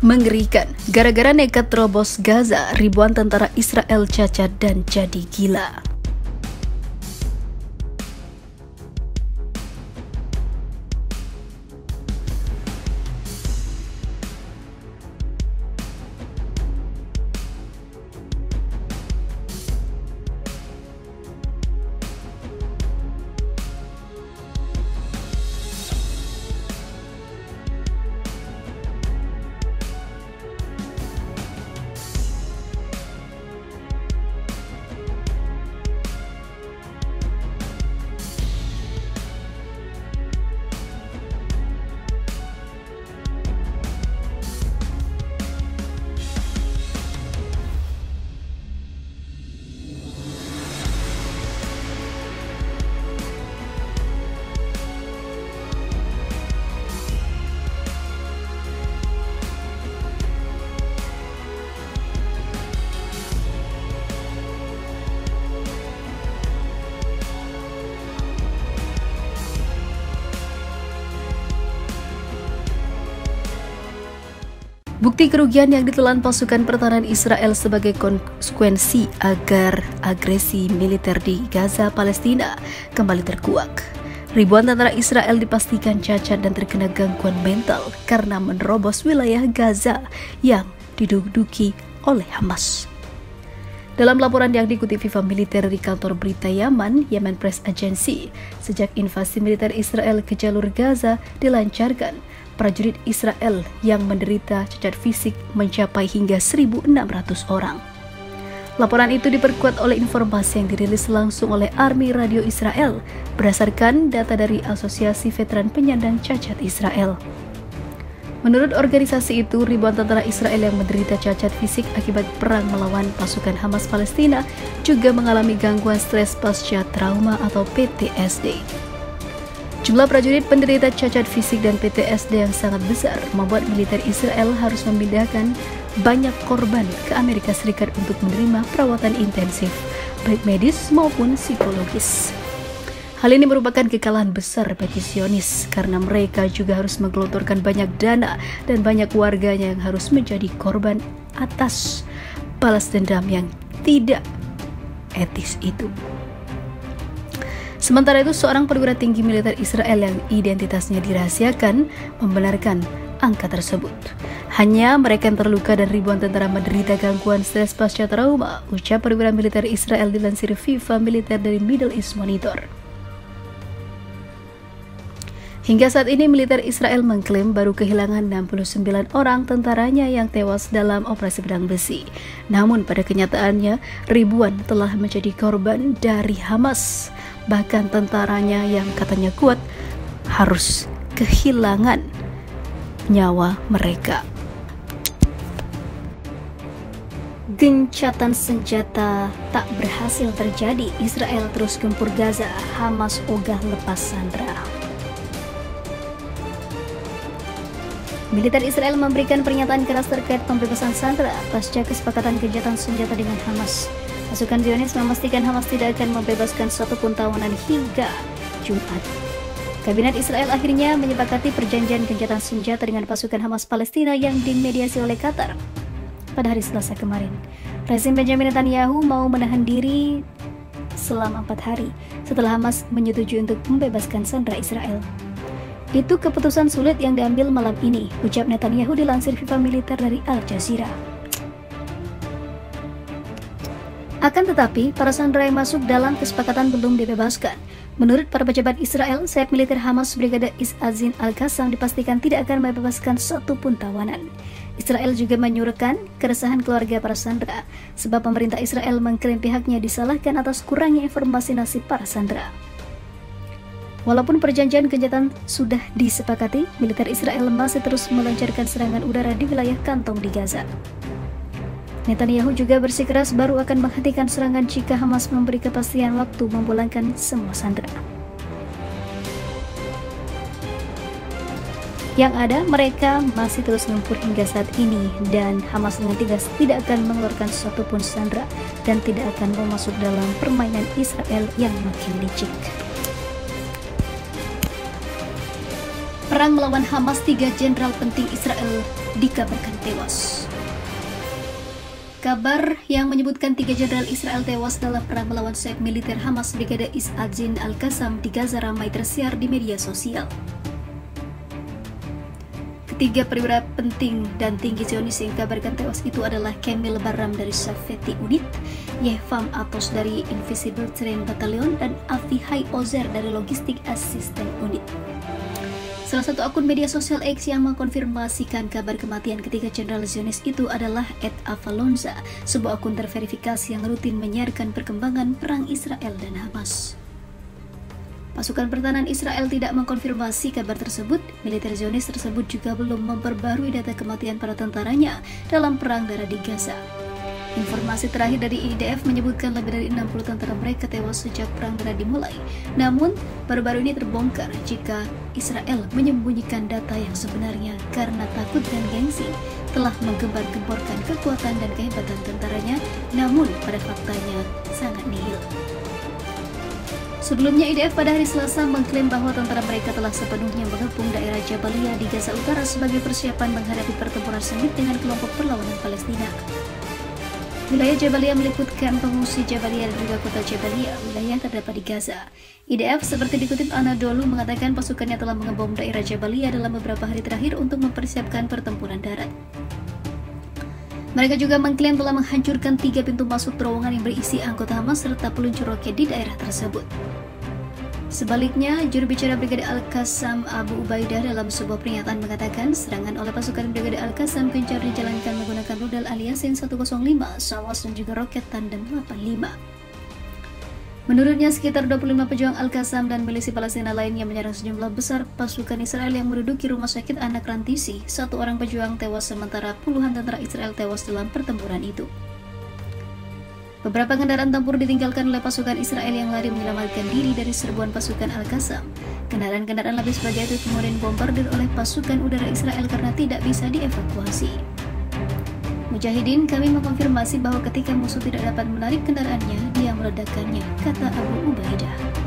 Mengerikan, gara-gara nekat terobos Gaza, ribuan tentara Israel cacat dan jadi gila. Bukti kerugian yang ditelan pasukan pertahanan Israel sebagai konsekuensi agar agresi militer di Gaza, Palestina kembali terkuak. Ribuan tentara Israel dipastikan cacat dan terkena gangguan mental karena menerobos wilayah Gaza yang diduduki oleh Hamas. Dalam laporan yang diikuti FIFA Militer di kantor berita Yaman, Yemen Press Agency, sejak invasi militer Israel ke jalur Gaza dilancarkan, prajurit Israel yang menderita cacat fisik mencapai hingga 1.600 orang. Laporan itu diperkuat oleh informasi yang dirilis langsung oleh Army Radio Israel berdasarkan data dari Asosiasi Veteran Penyandang Cacat Israel. Menurut organisasi itu, ribuan tentara Israel yang menderita cacat fisik akibat perang melawan pasukan Hamas Palestina juga mengalami gangguan stres pasca trauma atau PTSD. Jumlah prajurit penderita cacat fisik dan PTSD yang sangat besar membuat militer Israel harus memindahkan banyak korban ke Amerika Serikat untuk menerima perawatan intensif, baik medis maupun psikologis. Hal ini merupakan kekalahan besar bagi Zionis karena mereka juga harus menggelontorkan banyak dana dan banyak warganya yang harus menjadi korban atas balas dendam yang tidak etis itu. Sementara itu, seorang perwira tinggi militer Israel yang identitasnya dirahasiakan membenarkan angka tersebut. Hanya mereka yang terluka dan ribuan tentara menderita gangguan stres pasca trauma, ucap perwira militer Israel dilansir FIFA Militer dari Middle East Monitor. Hingga saat ini militer Israel mengklaim baru kehilangan 69 orang tentaranya yang tewas dalam operasi pedang besi. Namun pada kenyataannya ribuan telah menjadi korban dari Hamas. Bahkan tentaranya yang katanya kuat harus kehilangan nyawa mereka. Gencatan senjata tak berhasil terjadi. Israel terus gempur Gaza. Hamas ogah lepas sandera. Militer Israel memberikan pernyataan keras terkait pembebasan sandera pasca kesepakatan gencatan senjata dengan Hamas. Pasukan Zionis memastikan Hamas tidak akan membebaskan satupun tawanan hingga Jumat. Kabinet Israel akhirnya menyepakati perjanjian gencatan senjata dengan pasukan Hamas Palestina yang dimediasi oleh Qatar pada hari Selasa kemarin. Rezim Benjamin Netanyahu mau menahan diri selama 4 hari setelah Hamas menyetujui untuk membebaskan sandera Israel. Itu keputusan sulit yang diambil malam ini, ucap Netanyahu dilansir FIFA Militer dari Al Jazeera. Akan tetapi, para sandera yang masuk dalam kesepakatan belum dibebaskan. Menurut para pejabat Israel, sayap militer Hamas Brigade Izz Al-Qassam dipastikan tidak akan membebaskan satupun tawanan. Israel juga menyuarakan keresahan keluarga para sandera, sebab pemerintah Israel mengklaim pihaknya disalahkan atas kurangnya informasi nasib para sandera. Walaupun perjanjian gencatan sudah disepakati, militer Israel masih terus melancarkan serangan udara di wilayah kantong di Gaza. Netanyahu juga bersikeras baru akan menghentikan serangan jika Hamas memberi kepastian waktu memulangkan semua sandera. Yang ada, mereka masih terus gempur hingga saat ini dan Hamas dengan tegas tidak akan mengeluarkan satupun sandera dan tidak akan mau masuk dalam permainan Israel yang makin licik. Perang melawan Hamas, 3 jenderal penting Israel dikabarkan tewas. Kabar yang menyebutkan 3 jenderal Israel tewas dalam perang melawan sayap militer Hamas Brigade Is-Adin Al-Qassam di Gaza ramai tersiar di media sosial. Ketiga perwira penting dan tinggi Zionis yang dikabarkan tewas itu adalah Kamil Barram dari Safety Unit, Yevam Atos dari Invisible Terrain Battalion, dan Avihai Ozer dari Logistic Assistant Unit. Salah satu akun media sosial X yang mengkonfirmasikan kabar kematian ketiga jenderal Zionis itu adalah @avalonza, sebuah akun terverifikasi yang rutin menyiarkan perkembangan perang Israel dan Hamas. Pasukan pertahanan Israel tidak mengkonfirmasi kabar tersebut. Militer Zionis tersebut juga belum memperbarui data kematian para tentaranya dalam perang darah di Gaza. Informasi terakhir dari IDF menyebutkan lebih dari 60 tentara mereka tewas sejak perang darah dimulai. Namun, baru-baru ini terbongkar jika Israel menyembunyikan data yang sebenarnya karena takut dan gengsi telah menggembar-gemborkan kekuatan dan kehebatan tentaranya, namun pada faktanya sangat nihil. Sebelumnya, IDF pada hari Selasa mengklaim bahwa tentara mereka telah sepenuhnya mengepung daerah Jabalia di Gaza Utara sebagai persiapan menghadapi pertempuran sengit dengan kelompok perlawanan Palestina. Wilayah Jabalia meliputkan pengungsi Jabalia dan juga kota Jabalia, wilayah yang terdapat di Gaza. IDF seperti dikutip Anadolu mengatakan pasukannya telah mengebom daerah Jabalia dalam beberapa hari terakhir untuk mempersiapkan pertempuran darat. Mereka juga mengklaim telah menghancurkan 3 pintu masuk terowongan yang berisi anggota Hamas serta peluncur roket di daerah tersebut. Sebaliknya, juru bicara Brigade Al-Qassam Abu Ubaidah dalam sebuah pernyataan mengatakan serangan oleh pasukan Brigade Al-Qassam gencar dijalankan menggunakan rudal Al-Yasin 105, SAWAS dan juga roket tandem 85. Menurutnya, sekitar 25 pejuang Al-Qassam dan milisi Palestina lainnya menyerang sejumlah besar pasukan Israel yang menduduki rumah sakit anak Rantisi. 1 orang pejuang tewas sementara puluhan tentara Israel tewas dalam pertempuran itu. Beberapa kendaraan tempur ditinggalkan oleh pasukan Israel yang lari menyelamatkan diri dari serbuan pasukan Al-Qassam. Kendaraan-kendaraan lapis baja itu kemudian bombardir oleh pasukan udara Israel karena tidak bisa dievakuasi. Mujahidin kami mengkonfirmasi bahwa ketika musuh tidak dapat menarik kendaraannya, dia meledakkannya, kata Abu Ubaidah.